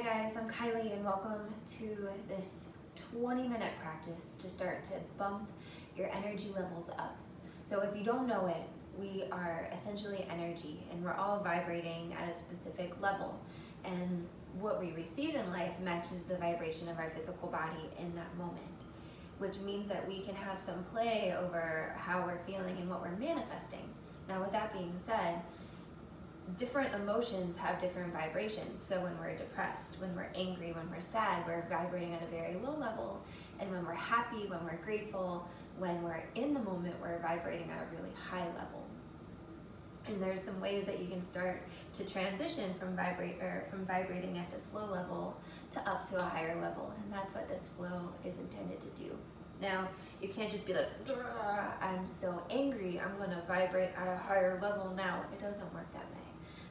Hi guys, I'm Kylie and welcome to this 20-minute practice to start to bump your energy levels up. So if you don't know it, we are essentially energy and we're all vibrating at a specific level. And what we receive in life matches the vibration of our physical body in that moment, which means that we can have some play over how we're feeling and what we're manifesting. Now with that being said, different emotions have different vibrations. So when we're depressed, when we're angry, when we're sad, we're vibrating at a very low level. And when we're happy, when we're grateful, when we're in the moment, we're vibrating at a really high level. And there's some ways that you can start to transition from vibrating at this low level to up to a higher level. And that's what this flow is intended to do. Now, you can't just be like, I'm so angry, I'm gonna vibrate at a higher level now. It doesn't work that way.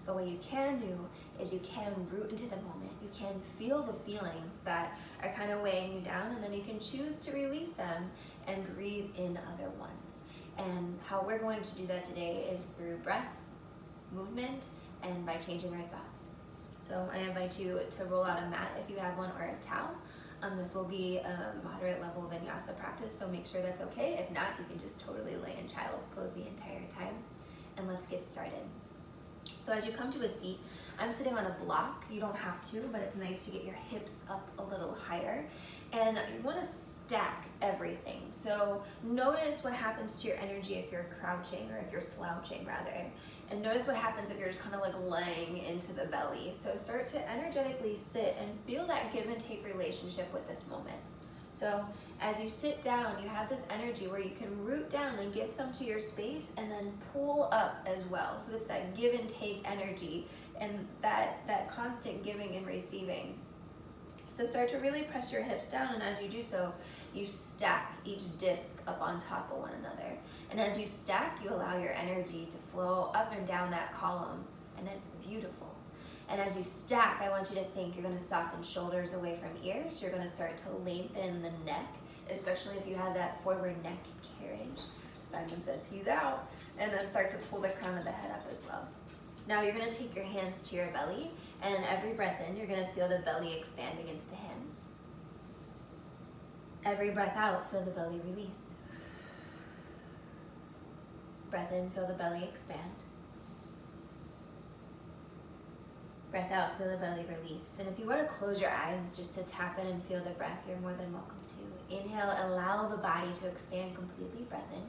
But what you can do is you can root into the moment. You can feel the feelings that are kind of weighing you down, and then you can choose to release them and breathe in other ones. And how we're going to do that today is through breath, movement, and by changing our thoughts. So I invite you to roll out a mat if you have one, or a towel. This will be a moderate level Vinyasa practice, so make sure that's okay. If not, you can just totally lay in child's pose the entire time. And let's get started. So as you come to a seat, I'm sitting on a block. You don't have to, but it's nice to get your hips up a little higher. And you want to stack everything. So notice what happens to your energy if you're crouching, or if you're slouching rather. And notice what happens if you're just kind of like laying into the belly. So start to energetically sit and feel that give and take relationship with this moment. So as you sit down, you have this energy where you can root down and give some to your space and then pull up as well. So it's that give and take energy and that constant giving and receiving. So start to really press your hips down, and as you do so, you stack each disc up on top of one another. And as you stack, you allow your energy to flow up and down that column, and it's beautiful. And as you stack, I want you to think you're going to soften shoulders away from ears. You're going to start to lengthen the neck, especially if you have that forward neck carriage. Simon says he's out. And then start to pull the crown of the head up as well. Now you're going to take your hands to your belly, and every breath in, you're going to feel the belly expand against the hands. Every breath out, feel the belly release. Breath in, feel the belly expand. Breath out, feel the belly release. And if you want to close your eyes just to tap in and feel the breath, you're more than welcome to. Inhale, allow the body to expand completely. Breath in.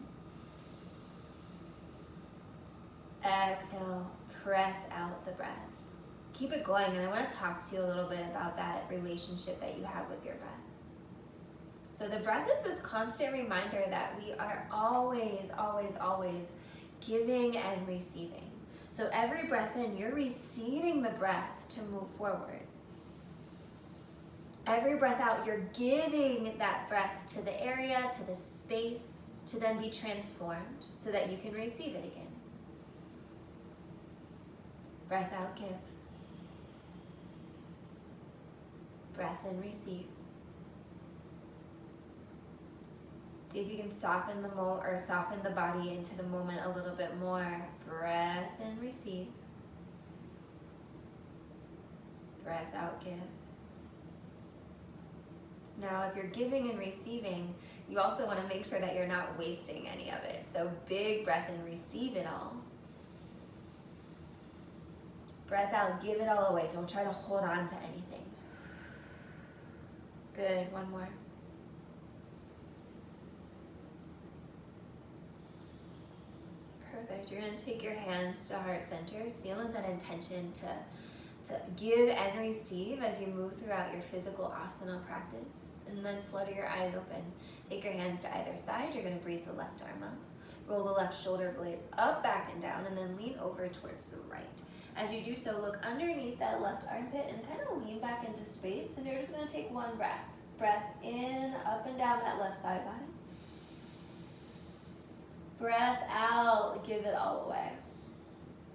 Exhale, press out the breath. Keep it going, and I want to talk to you a little bit about that relationship that you have with your breath. So the breath is this constant reminder that we are always, always, always giving and receiving. So every breath in, you're receiving the breath to move forward. Every breath out, you're giving that breath to the area, to the space, to then be transformed so that you can receive it again. Breath out, give. Breath in, receive. See if you can soften the body into the moment a little bit more. Breath in, receive. Breath out, give. Now, if you're giving and receiving, you also want to make sure that you're not wasting any of it. So big breath in, receive it all. Breath out, give it all away. Don't try to hold on to anything. Good, one more. Perfect. You're going to take your hands to heart center, seal in that intention to give and receive as you move throughout your physical asana practice. And then flutter your eyes open. Take your hands to either side. You're going to breathe the left arm up. Roll the left shoulder blade up, back, and down, and then lean over towards the right. As you do so, look underneath that left armpit and kind of lean back into space. And you're just going to take one breath. Breath in, up and down that left side body. Breath out, give it all away.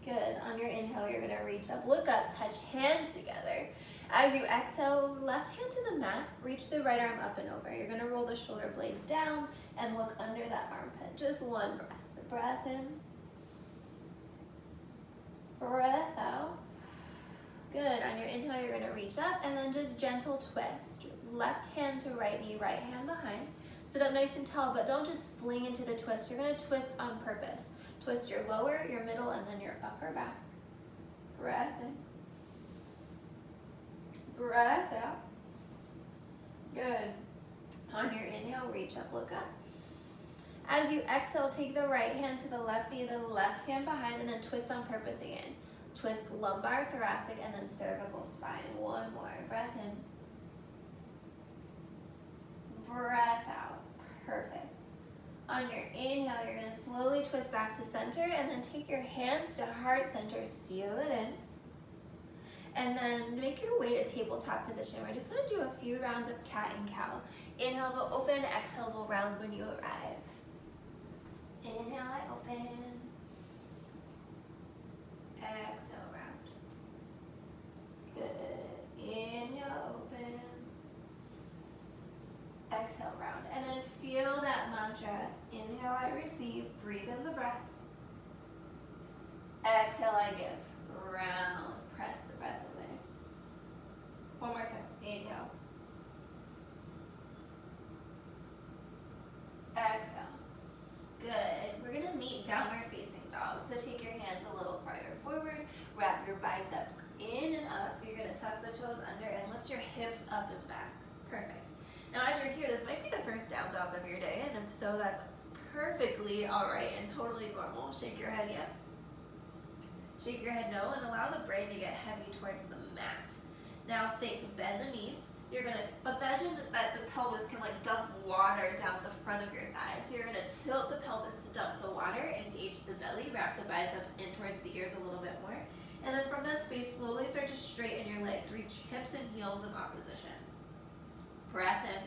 Good. On your inhale, you're going to reach up, look up, touch hands together. As you exhale, left hand to the mat, reach the right arm up and over. You're going to roll the shoulder blade down and look under that armpit. Just one breath. Breath in. Breath out. Good. On your inhale, you're gonna reach up and then just gentle twist. Left hand to right knee, right hand behind. Sit up nice and tall, but don't just fling into the twist. You're gonna twist on purpose. Twist your lower, your middle, and then your upper back. Breath in. Breath out. Good. On your inhale, reach up, look up. As you exhale, take the right hand to the left knee, the left hand behind, and then twist on purpose again. Twist lumbar, thoracic, and then cervical spine. One more. Breath in. Breath out. Perfect. On your inhale, you're going to slowly twist back to center and then take your hands to heart center, seal it in. And then make your way to tabletop position. We're just going to do a few rounds of cat and cow. Inhales will open, exhales will round when you arrive. Inhale, I open. Exhale, round. Good. Inhale, open. Exhale, round. And then feel that mantra. Inhale, I receive. Breathe in the breath. Exhale, I give. Round. Press the breath away. One more time. Inhale. Exhale. Good. We're going to meet downward facing dog. So take your hands a little farther forward. Wrap your biceps in and up. You're going to tuck the toes under and lift your hips up and back. Perfect. Now as you're here, this might be the first down dog of your day, and if so, that's perfectly all right and totally normal. Shake your head yes. Shake your head no, and allow the brain to get heavy towards the mat. Now bend the knees. You're gonna imagine that the pelvis can like dump water down the front of your thighs. So you're gonna tilt the pelvis to dump the water, engage the belly, wrap the biceps in towards the ears a little bit more. And then from that space, slowly start to straighten your legs. Reach hips and heels in opposition. Breath in.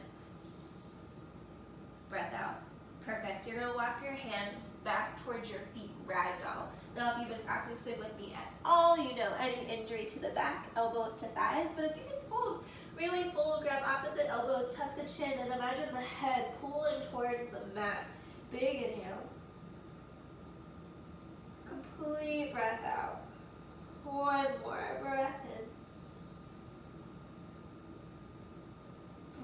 Breath out. Perfect. You're going to walk your hands back towards your feet, ragdoll. Now, if you've been practicing with me at all, you know any injury to the back, elbows to thighs. But if you can fold, really fold, grab opposite elbows, tuck the chin, and imagine the head pulling towards the mat. Big inhale. Complete breath out. One more. Breath in.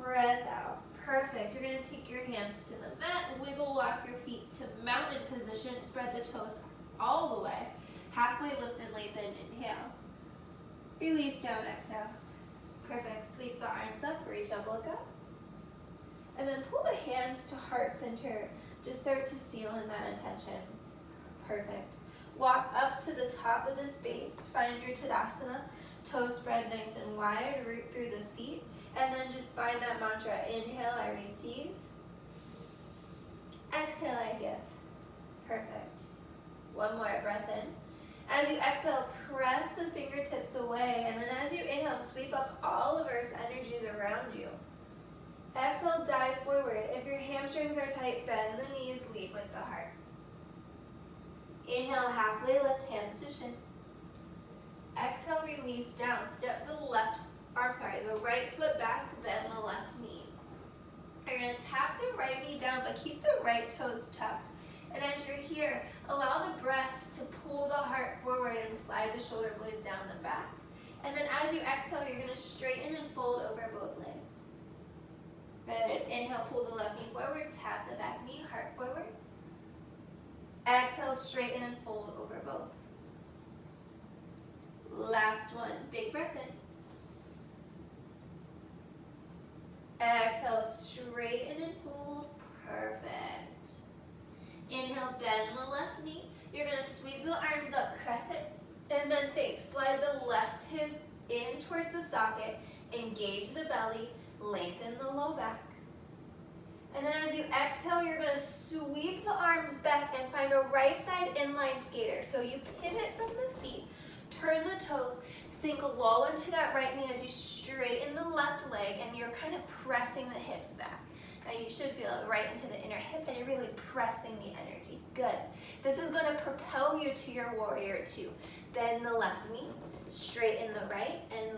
Breath out. Perfect. You're going to take your hands to the mat, wiggle walk your feet to mountain position, spread the toes all the way, halfway lift and lengthen, inhale. Release down, exhale. Perfect. Sweep the arms up, reach up, look up. And then pull the hands to heart center. Just start to seal in that intention. Perfect. Walk up to the top of the space, find your Tadasana, toes spread nice and wide, root through the feet. And then just find that mantra. Inhale, I receive. Exhale, I give. Perfect. One more breath in. As you exhale, press the fingertips away. And then as you inhale, sweep up all of Earth's energies around you. Exhale, dive forward. If your hamstrings are tight, bend the knees, lead with the heart. Inhale, halfway lift, hands to shin. Exhale, release down. Step the right foot back, bend the left knee. You're going to tap the right knee down, but keep the right toes tucked. And as you're here, allow the breath to pull the heart forward and slide the shoulder blades down the back. And then as you exhale, you're going to straighten and fold over both legs. Good. Inhale, pull the left knee forward, tap the back knee, heart forward. Exhale, straighten and fold over both. Last one. Big breath in. Exhale, straighten and fold. Perfect. Inhale, bend the left knee. You're going to sweep the arms up, crescent, and then slide the left hip in towards the socket, engage the belly, lengthen the low back. And then as you exhale, you're going to sweep the arms back and find a right side inline skater. So you pivot from the feet, turn the toes, sink low into that right knee as you straighten the left leg, and you're kind of pressing the hips back. Now you should feel it right into the inner hip, and you're really pressing the energy. Good. This is going to propel you to your warrior two. Bend the left knee, straighten the right, and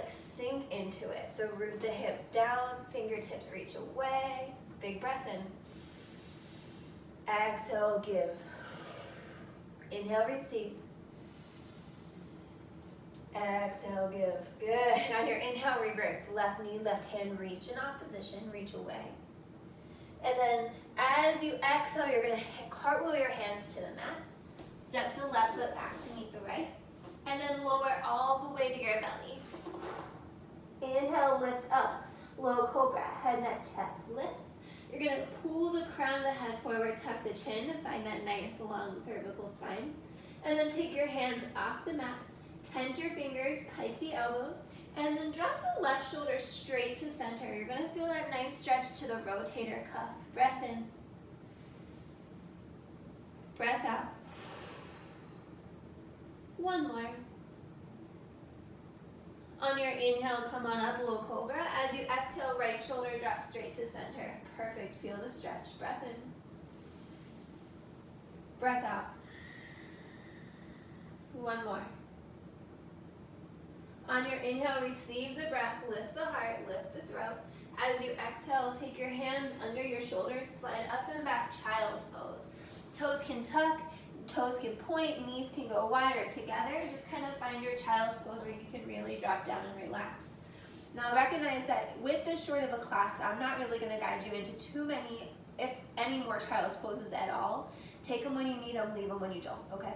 sink into it. So root the hips down, fingertips reach away. Big breath in. Exhale, give. Inhale, receive. Exhale, give. Good. On your inhale, reverse. Left knee, left hand, reach in opposition, reach away. And then as you exhale, you're gonna cartwheel your hands to the mat. Step the left foot back to meet the right. And then lower all the way to your belly. Inhale, lift up. Low cobra, head, neck, chest, lips. You're gonna pull the crown of the head forward, tuck the chin to find that nice long cervical spine. And then take your hands off the mat, tense your fingers, pike the elbows, and then drop the left shoulder straight to center. You're gonna feel that nice stretch to the rotator cuff. Breath in. Breath out. One more. On your inhale, come on up, low cobra. As you exhale, right shoulder drops straight to center. Perfect, feel the stretch. Breath in. Breath out. One more. On your inhale, receive the breath, lift the heart, lift the throat. As you exhale, take your hands under your shoulders, slide up and back, child's pose. Toes can tuck, toes can point, knees can go wide or together. Just kind of find your child's pose where you can really drop down and relax. Now recognize that with this short of a class, I'm not really going to guide you into too many, if any more child's poses at all. Take them when you need them, leave them when you don't, okay?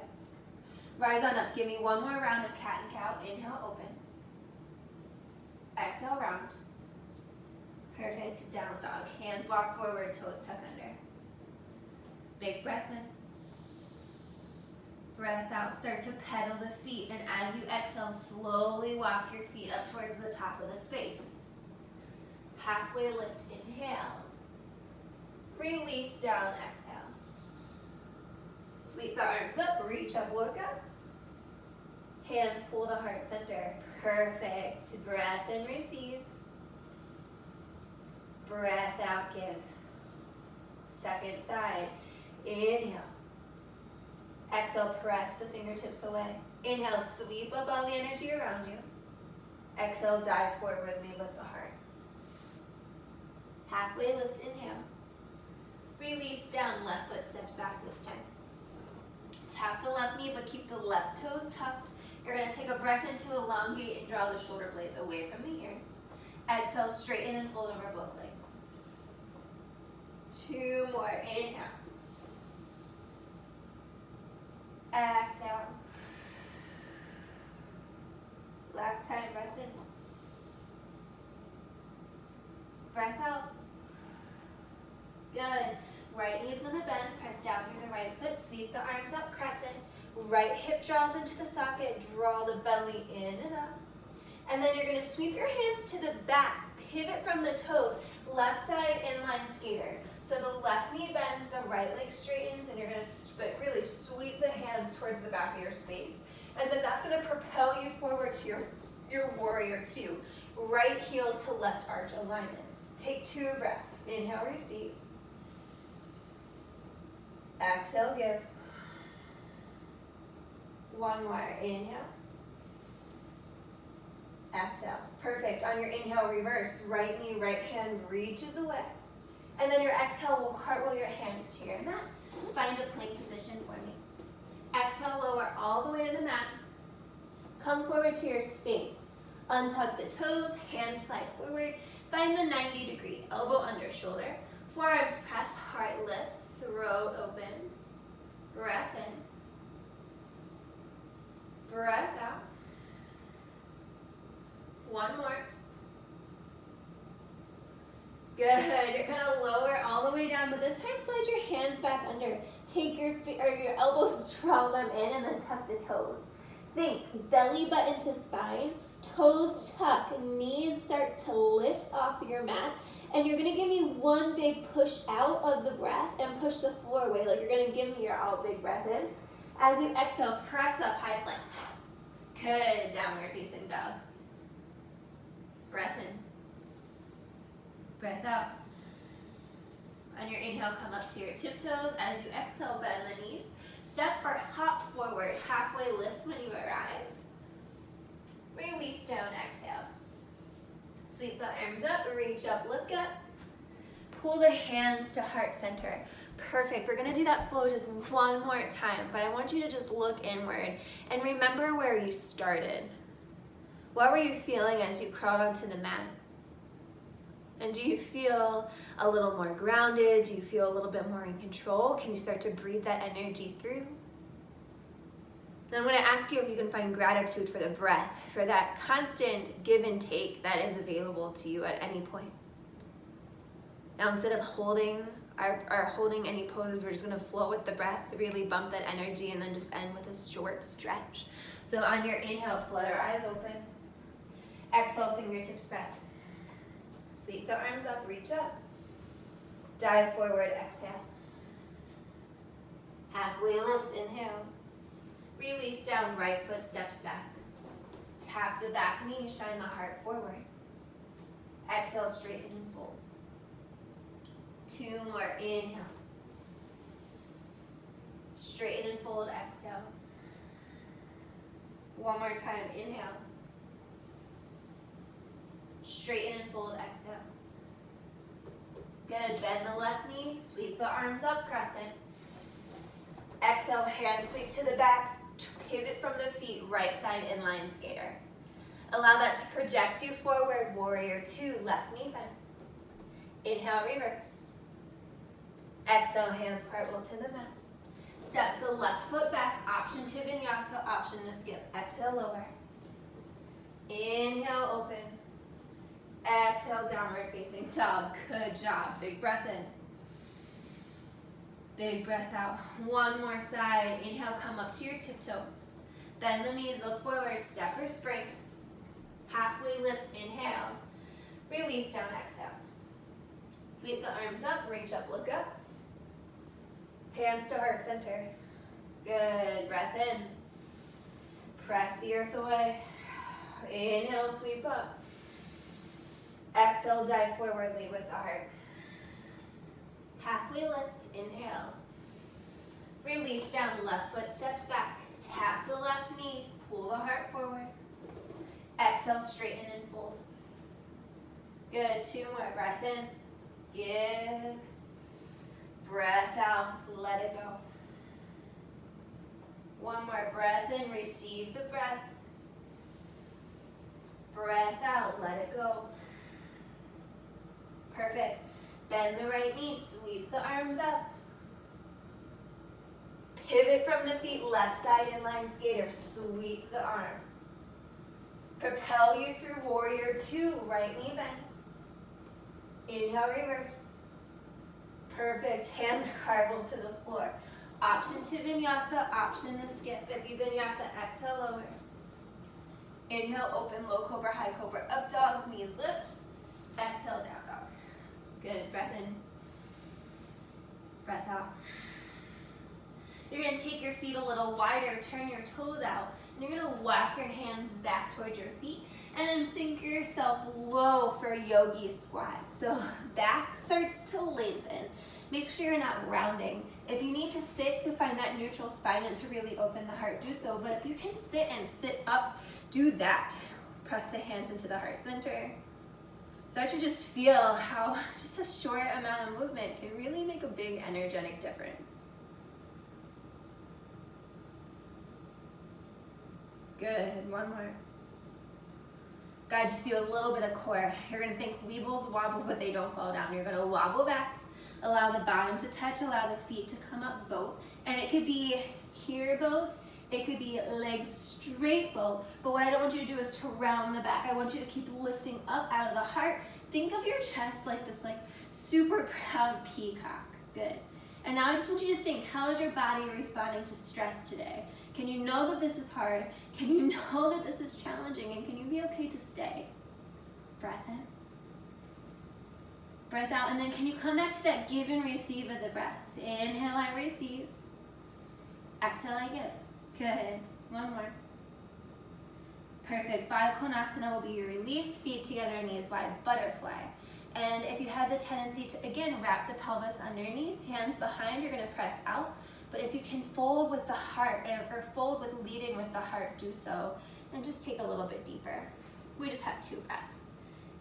Rise on up. Give me one more round of cat and cow. Inhale, open. Exhale, round. Perfect. Down dog. Hands walk forward, toes tuck under. Big breath in. Breath out. Start to pedal the feet, and as you exhale, slowly walk your feet up towards the top of the space. Halfway lift. Inhale. Release down. Exhale. Sweep the arms up. Reach up. Look up. Hands pull to heart center. Perfect. Breath in, receive. Breath out, give. Second side. Inhale. Exhale, press the fingertips away. Inhale, sweep up all the energy around you. Exhale, dive forward, lead with the heart. Halfway lift, inhale. Release down, left foot steps back this time. Tap the left knee, but keep the left toes tucked. You're going to take a breath in to elongate and draw the shoulder blades away from the ears. Exhale, straighten and fold over both legs. Two more. Inhale. Exhale. Last time, breath in. Breath out. Good. Right knee's gonna bend, press down through the right foot, sweep the arms up, crescent. Right hip draws into the socket, draw the belly in and up. And then you're gonna sweep your hands to the back, pivot from the toes, left side inline skater. So the left knee bends, the right leg straightens, and you're gonna really sweep the hands towards the back of your space. And then that's gonna propel you forward to your warrior two. Right heel to left arch alignment. Take 2 breaths. Inhale, receive. Exhale, give. One more. Inhale. Exhale. Perfect. On your inhale, reverse. Right knee, right hand reaches away. And then your exhale will cartwheel your hands to your mat. Find a plank position for me. Exhale, lower all the way to the mat. Come forward to your Sphinx. Untuck the toes, hands slide forward. Find the 90-degree, elbow under shoulder. Forearms press, heart lifts, throat opens. Breath in. Breath out. One more. Good. You're gonna lower all the way down, but this time slide your hands back under. Take your elbows, draw them in, and then tuck the toes. Think belly button to spine, toes tuck, knees start to lift off your mat, and you're gonna give me one big push out of the breath and push the floor away. Like you're gonna give me your all big breath in. As you exhale, press up, high plank. Good, downward facing dog. Breath in. Breath out. On your inhale, come up to your tiptoes. As you exhale, bend the knees. Step or hop forward, halfway lift when you arrive. Release down, exhale. Sweep the arms up, reach up, look up. Pull the hands to heart center. Perfect. We're gonna do that flow just one more time, but I want you to just look inward and remember where you started. What were you feeling as you crawled onto the mat? And do you feel a little more grounded? Do you feel a little bit more in control? Can you start to breathe that energy through? Then I'm going to ask you if you can find gratitude for the breath, for that constant give and take that is available to you at any point. Now, instead of holding any poses, we're just going to flow with the breath, really bump that energy, and then just end with a short stretch. So on your inhale, flutter eyes open. Exhale, fingertips press. Sweep the arms up, reach up. Dive forward, exhale. Halfway lift, inhale. Release down, right foot steps back. Tap the back knee, shine the heart forward. Exhale, straighten and fold. 2 more, inhale. Straighten and fold, exhale. 1 more time, inhale. Straighten and fold, exhale. Good, bend the left knee, sweep the arms up, crescent. Exhale, hand sweep to the back, pivot from the feet, right side inline skater. Allow that to project you forward, warrior 2, left knee bends. Inhale, reverse. Exhale, hands cartwheel to the mat. Step the left foot back, option to vinyasa, option to skip. Exhale, lower. Inhale, open. Exhale, downward facing dog. Good job. Big breath in. Big breath out. 1 more side. Inhale, come up to your tiptoes. Bend the knees, look forward, step or spring. Halfway lift, inhale. Release down, exhale. Sweep the arms up, reach up, look up. Hands to heart center. Good, breath in. Press the earth away. Inhale, sweep up. Exhale, dive forward, lead with the heart. Halfway lift, inhale. Release down, left foot steps back. Tap the left knee, pull the heart forward. Exhale, straighten and fold. Good, 2 more, breath in. Give. Breath out, let it go. 1 more, breath in, receive the breath. Breath out, let it go. Perfect. Bend the right knee, sweep the arms up. Pivot from the feet, left side inline skater, sweep the arms. Propel you through warrior 2, right knee bends. Inhale, reverse. Perfect, hands cartwheel to the floor. Option to vinyasa, option to skip. If you vinyasa, exhale, lower. Inhale, open, low cobra, high cobra, up dogs, knees lift. Exhale, down dog. Good, breath in. Breath out. You're gonna take your feet a little wider, turn your toes out, and you're gonna walk your hands back towards your feet, and then sink yourself low for a yogi squat. So back starts to lengthen. Make sure you're not rounding. If you need to sit to find that neutral spine and to really open the heart, do so. But if you can sit and sit up, do that. Press the hands into the heart center. Start to just feel how just a short amount of movement can really make a big energetic difference. Good, 1 more. Good, just do a little bit of core. You're gonna think weebles wobble, but they don't fall down. You're gonna wobble back, allow the bottom to touch, allow the feet to come up, boat. And it could be here boat, it could be legs straight boat, but what I don't want you to do is to round the back. I want you to keep lifting up out of the heart. Think of your chest like this, like super proud peacock. Good. And now I just want you to think, how is your body responding to stress today? Can you know that this is hard? Can you know that this is challenging? And can you be okay to stay? Breath in. Breath out. And then can you come back to that give and receive of the breath? Inhale, I receive. Exhale, I give. Good. 1 more. Perfect. Baddha Konasana will be your release, feet together, knees wide, butterfly. And if you have the tendency to, again, wrap the pelvis underneath, hands behind, you're going to press out. But if you can fold with the heart, or fold with leading with the heart, do so. And just take a little bit deeper. We just have 2 breaths.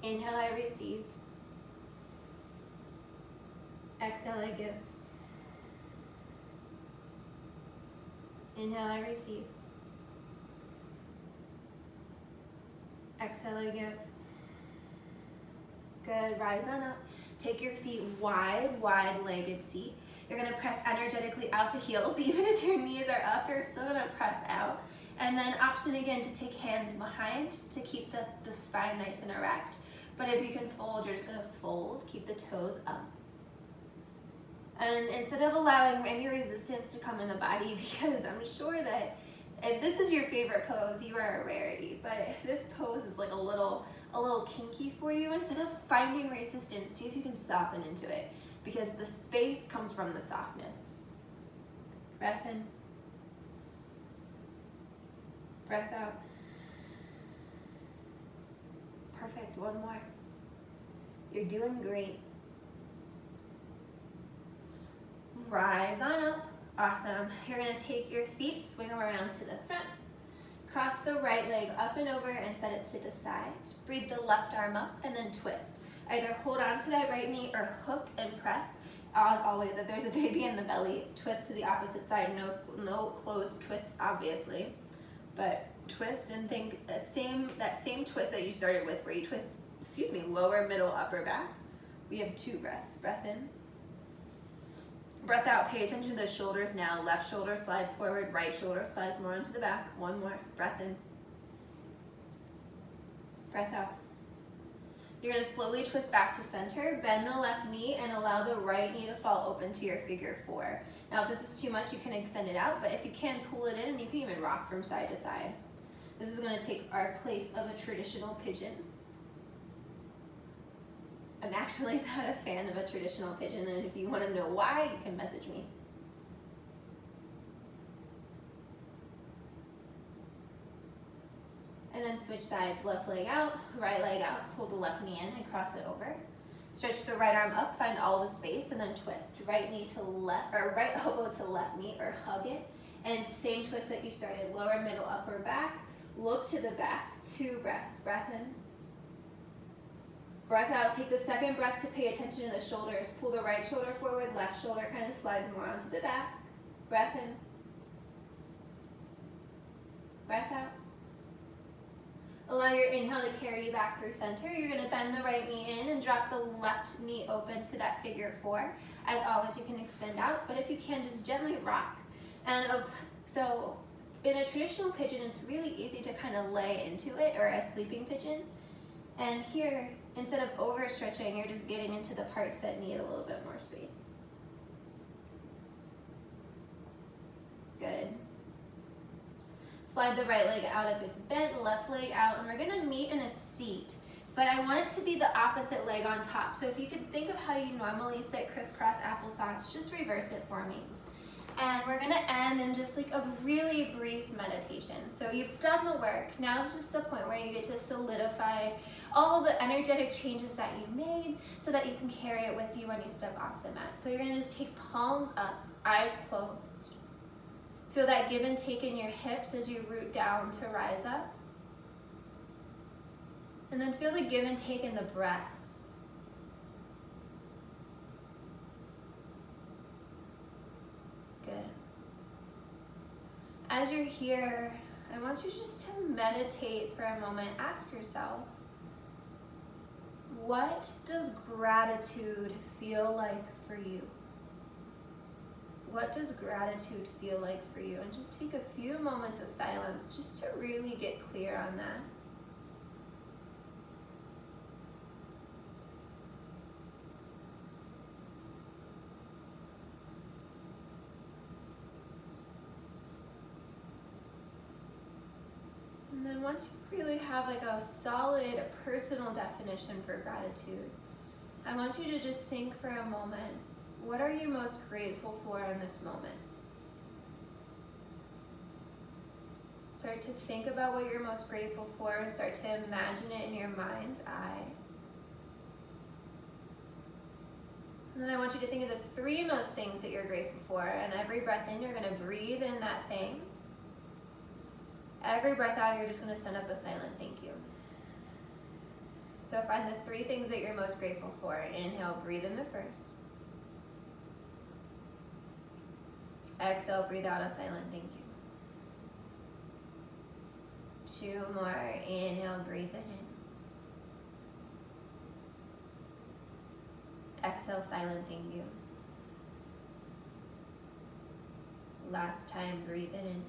Inhale, I receive. Exhale, I give. Inhale, I receive. Exhale, I give. Good, rise on up. Take your feet wide, wide-legged seat. You're gonna press energetically out the heels. Even if your knees are up, you're still gonna press out. And then option again to take hands behind to keep the spine nice and erect. But if you can fold, you're just gonna fold, keep the toes up. And instead of allowing any resistance to come in the body, because I'm sure that if this is your favorite pose, you are a rarity. But if this pose is like a little kinky for you, instead of finding resistance, see if you can soften into it, because the space comes from the softness. Breath in. Breath out. Perfect, one more. You're doing great. Rise on up. Awesome. You're gonna take your feet, swing them around to the front. Cross the right leg up and over and set it to the side. Breathe the left arm up and then twist. Either hold on to that right knee or hook and press. As always, if there's a baby in the belly, twist to the opposite side. No closed twist, obviously. But twist and think that same twist that you started with, where you twist, lower, middle, upper back. We have 2 breaths. Breath in. Breath out, pay attention to the shoulders now. Left shoulder slides forward, right shoulder slides more into the back. One more, breath in. Breath out. You're gonna slowly twist back to center, bend the left knee and allow the right knee to fall open to your figure 4. Now if this is too much, you can extend it out, but if you can, pull it in and you can even rock from side to side. This is gonna take our place of a traditional pigeon. I'm actually not a fan of a traditional pigeon, and if you want to know why, you can message me. And then switch sides, left leg out, right leg out, pull the left knee in and cross it over. Stretch the right arm up, find all the space, and then twist. Right knee to left, or right elbow to left knee, or hug it. And same twist that you started, lower, middle, upper, back. Look to the back, 2 breaths, breath in. Breath out, take the second breath to pay attention to the shoulders. Pull the right shoulder forward, left shoulder kind of slides more onto the back. Breath in. Breath out. Allow your inhale to carry you back through center. You're gonna bend the right knee in and drop the left knee open to that figure 4. As always, you can extend out, but if you can, just gently rock. So in a traditional pigeon, it's really easy to kind of lay into it, or a sleeping pigeon. And here, instead of overstretching, you're just getting into the parts that need a little bit more space. Good. Slide the right leg out if it's bent, left leg out, and we're gonna meet in a seat. But I want it to be the opposite leg on top. So if you could think of how you normally sit crisscross applesauce, just reverse it for me. And we're gonna end in just like a really brief meditation. So you've done the work. Now it's just the point where you get to solidify all the energetic changes that you made so that you can carry it with you when you step off the mat. So you're gonna just take palms up, eyes closed. Feel that give and take in your hips as you root down to rise up. And then feel the give and take in the breath. Good. As you're here, I want you just to meditate for a moment. Ask yourself, what does gratitude feel like for you? What does gratitude feel like for you? And just take a few moments of silence just to really get clear on that. And then once you really have like a solid personal definition for gratitude, I want you to just think for a moment, what are you most grateful for in this moment? Start to think about what you're most grateful for and start to imagine it in your mind's eye. And then I want you to think of the 3 most things that you're grateful for, and every breath in, you're gonna breathe in that thing. Every breath out, you're just gonna send up a silent thank you. So find the 3 things that you're most grateful for. Inhale, breathe in the first. Exhale, breathe out a silent thank you. 2 more. Inhale, breathe it in. Exhale, silent thank you. Last time, breathe it in.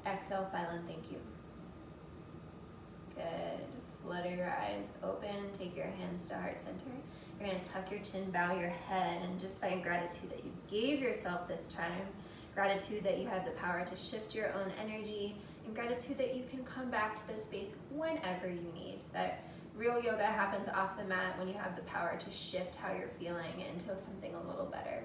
Exhale, silent thank you. Good. Flutter your eyes open. Take your hands to heart center. You're going to tuck your chin, bow your head, and just find gratitude that you gave yourself this time. Gratitude that you have the power to shift your own energy, and gratitude that you can come back to this space whenever you need. That real yoga happens off the mat when you have the power to shift how you're feeling into something a little better.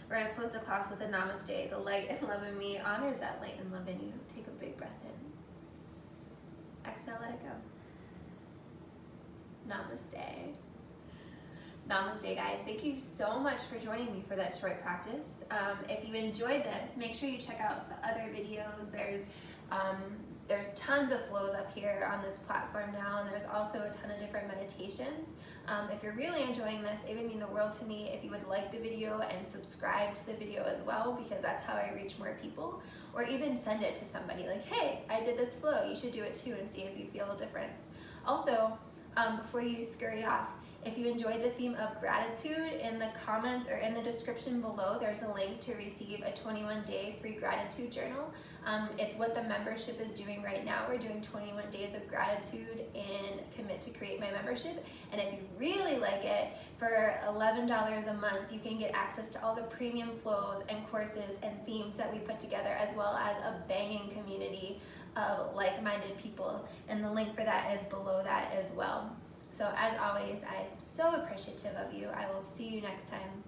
We're going to close the class with a namaste. The light and love in me honors that light and love in you. Take a big breath in. Exhale, let it go. Namaste. Namaste, guys. Thank you so much for joining me for that short practice. If you enjoyed this, make sure you check out the other videos. There's tons of flows up here on this platform now, and there's also a ton of different meditations. If you're really enjoying this, it would mean the world to me if you would like the video and subscribe to the video as well, because that's how I reach more people, or even send it to somebody like, hey, I did this flow, you should do it too, and see if you feel a difference. Also, before you scurry off, if you enjoyed the theme of gratitude, in the comments or in the description below, there's a link to receive a 21-day free gratitude journal. It's what the membership is doing right now. We're doing 21 days of gratitude and Commit to Create My membership. And if you really like it, for $11 a month, you can get access to all the premium flows and courses and themes that we put together, as well as a banging community of like-minded people. And the link for that is below that as well. So as always, I'm so appreciative of you. I will see you next time.